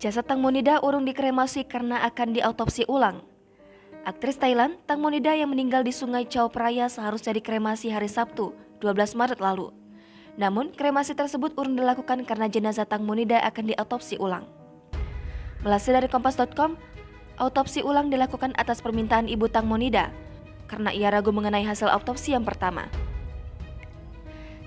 Jasad Tang Monida urung dikremasi karena akan diautopsi ulang. Aktris Thailand Tang Monida yang meninggal di Sungai Chao Phraya seharusnya dikremasi hari Sabtu, 12 Maret lalu. Namun, kremasi tersebut urung dilakukan karena jenazah Tang Monida akan diautopsi ulang. Melansir dari Kompas.com, autopsi ulang dilakukan atas permintaan ibu Tang Monida karena ia ragu mengenai hasil autopsi yang pertama.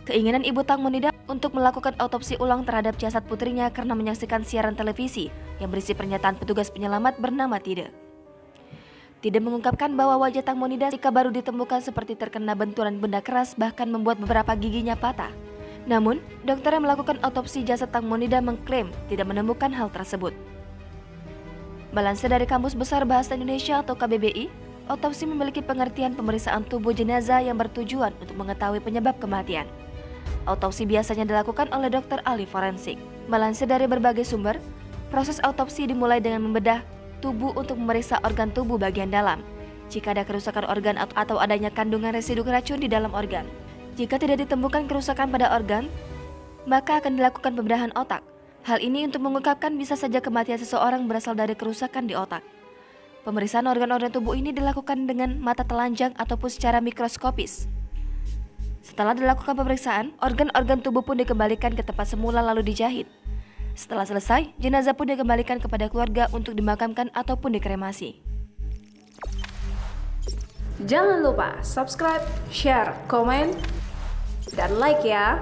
Keinginan ibu Tang Monida untuk melakukan autopsi ulang terhadap jasad putrinya karena menyaksikan siaran televisi yang berisi pernyataan petugas penyelamat bernama Tide. Tide mengungkapkan bahwa wajah Tang Monida jika baru ditemukan seperti terkena benturan benda keras bahkan membuat beberapa giginya patah. Namun, dokter yang melakukan autopsi jasad Tang Monida mengklaim tidak menemukan hal tersebut. Melansir dari Kamus Besar Bahasa Indonesia atau KBBI, autopsi memiliki pengertian pemeriksaan tubuh jenazah yang bertujuan untuk mengetahui penyebab kematian. Autopsi biasanya dilakukan oleh dokter ahli forensik. Melansir dari berbagai sumber, proses autopsi dimulai dengan membedah tubuh untuk memeriksa organ tubuh bagian dalam. Jika ada kerusakan organ atau adanya kandungan residu racun di dalam organ. Jika tidak ditemukan kerusakan pada organ, maka akan dilakukan pembedahan otak. Hal ini untuk mengungkapkan bisa saja kematian seseorang berasal dari kerusakan di otak. Pemeriksaan organ-organ tubuh ini dilakukan dengan mata telanjang ataupun secara mikroskopis. Setelah dilakukan pemeriksaan, organ-organ tubuh pun dikembalikan ke tempat semula lalu dijahit. Setelah selesai, jenazah pun dikembalikan kepada keluarga untuk dimakamkan ataupun dikremasi. Jangan lupa subscribe, share, komen, dan like ya.